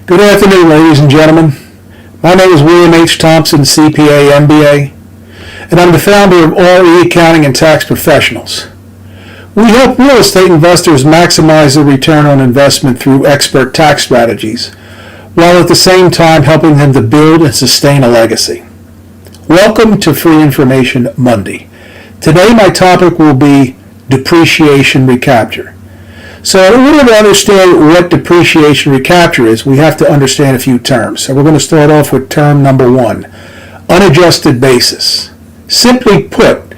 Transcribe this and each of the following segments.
Good afternoon, ladies and gentlemen. My name is William H. Thompson, CPA, MBA, and I'm the founder of RE Accounting and Tax Professionals. We help real estate investors maximize their return on investment through expert tax strategies, while at the same time helping them to build and sustain a legacy. Welcome to Free Information Monday. Today my topic will be depreciation recapture. So in order to understand what depreciation recapture is, we have to understand a few terms. So we're going to start off with term number one, unadjusted basis. Simply put,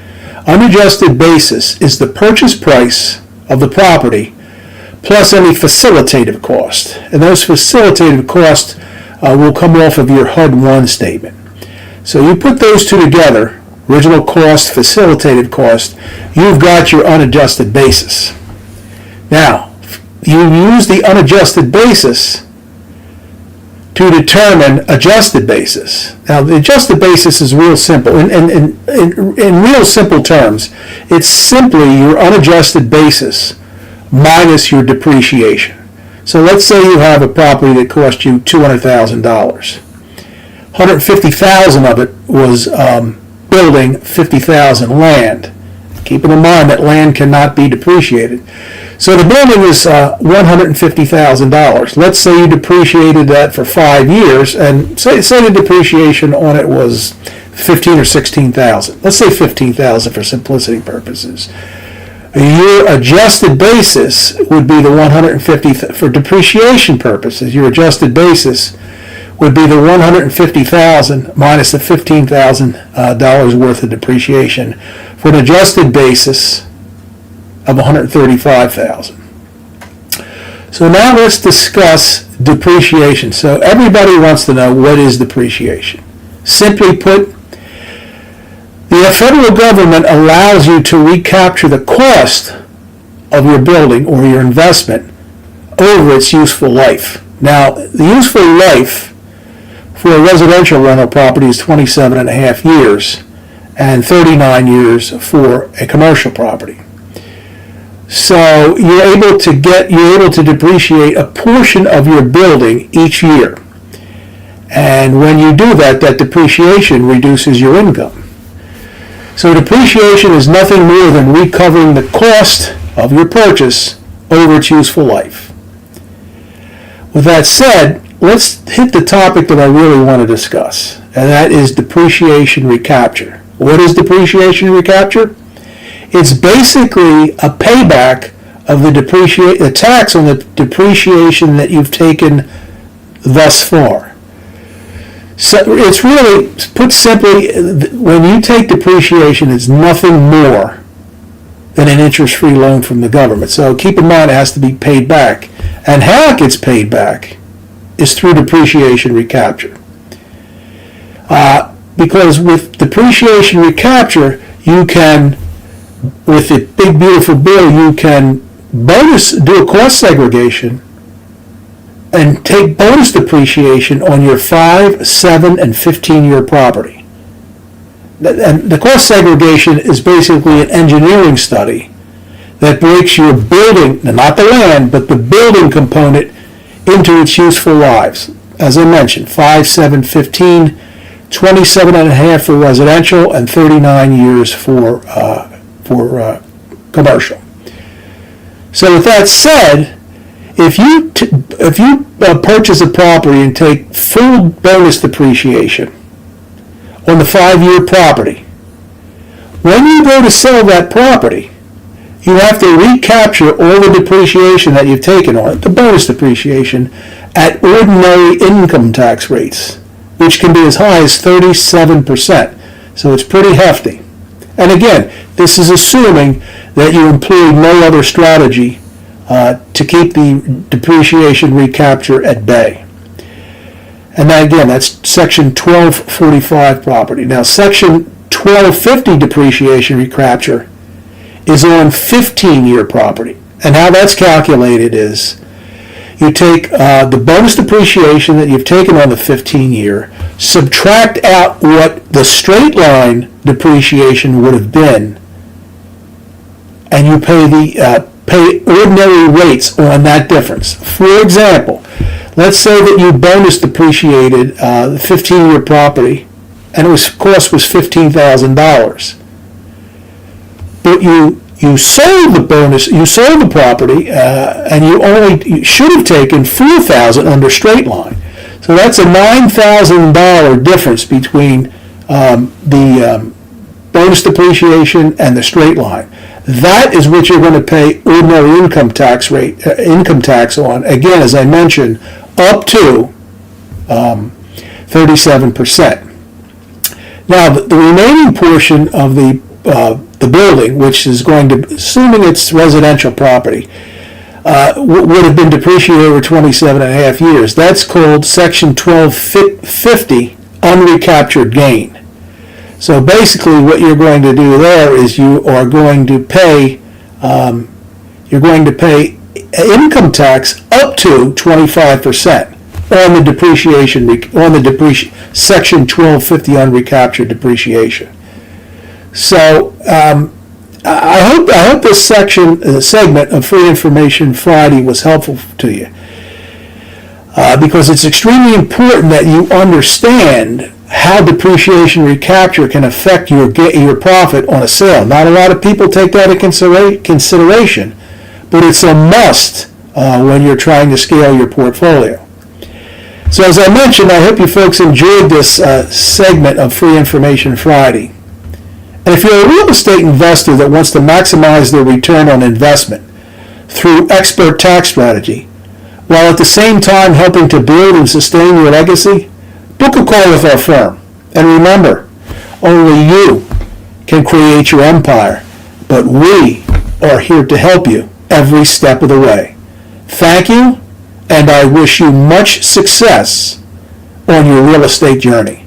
unadjusted basis is the purchase price of the property plus any facilitative cost. And those facilitative costs will come off of your HUD-1 statement. So you put those two together, original cost, facilitative cost, you've got your unadjusted basis. Now, you use the unadjusted basis to determine adjusted basis. Now, the adjusted basis is real simple. In real simple terms, it's simply your unadjusted basis minus your depreciation. So let's say you have a property that cost you $200,000. $150,000 of it was building, $50,000 land. Keeping in mind that land cannot be depreciated. So the building is $150,000. Let's say you depreciated that for 5 years, and say the depreciation on it was $15,000 or $16,000. Let's say $15,000 for simplicity purposes. Your adjusted basis would be the $150,000 for depreciation purposes. Your adjusted basis would be the $150,000 minus the $15,000 worth of depreciation for an adjusted basis of $135,000. So now let's discuss depreciation. So everybody wants to know, what is depreciation? Simply put, the federal government allows you to recapture the cost of your building or your investment over its useful life. Now, the useful life for a residential rental property is 27 and a half years and 39 years for a commercial property. So you're able to depreciate a portion of your building each year. And when you do that, that depreciation reduces your income. So depreciation is nothing more than recovering the cost of your purchase over its useful life. With that said, let's hit the topic that I really want to discuss, and that is depreciation recapture. What is depreciation recapture? It's basically a payback of the tax on the depreciation that you've taken thus far. So it's really, put simply, when you take depreciation, it's nothing more than an interest-free loan from the government. So keep in mind it has to be paid back. And how it gets paid back is through depreciation recapture. Because with depreciation recapture, you can, with the big beautiful bill, you can do a cost segregation and take bonus depreciation on your 5, 7, and 15-year property. And the cost segregation is basically an engineering study that breaks your building, not the land, but the building component into its useful lives. As I mentioned, 5, 7, 15, 27 and a half for residential, and 39 years for commercial. So with that said, if you purchase a property and take full bonus depreciation on the 5-year property, when you go to sell that property, you have to recapture all the depreciation that you've taken on it, the bonus depreciation, at ordinary income tax rates, which can be as high as 37%. So it's pretty hefty. And again, this is assuming that you employ no other strategy to keep the depreciation recapture at bay. And that, again, that's Section 1245 property. Now, Section 1250 depreciation recapture is on 15-year property. And how that's calculated is you take the bonus depreciation that you've taken on the 15-year, subtract out what the straight line depreciation would have been, and you pay ordinary rates on that difference. For example, let's say that you bonus depreciated the 15-year property, and cost was $15,000. But you sold the property, and you should have taken $4,000 under straight line. So that's a $9,000 difference between the bonus depreciation and the straight line. That is what you're going to pay ordinary income tax on. Again, as I mentioned, up to 37%. Now, the remaining portion of the building, which is going to, assuming it's residential property, would have been depreciated over 27 and a half years. That's called Section 1250 unrecaptured gain. So basically what you're going to do there is you are going to pay income tax up to 25% on the depreciation, Section 1250 unrecaptured depreciation. So I hope this segment of Free Information Friday was helpful to you, because it's extremely important that you understand how depreciation recapture can affect your profit on a sale. Not a lot of people take that into consideration, but it's a must when you're trying to scale your portfolio. So as I mentioned, I hope you folks enjoyed this segment of Free Information Friday. And if you're a real estate investor that wants to maximize their return on investment through expert tax strategy, while at the same time helping to build and sustain your legacy, book a call with our firm. And remember, only you can create your empire, but we are here to help you every step of the way. Thank you, and I wish you much success on your real estate journey.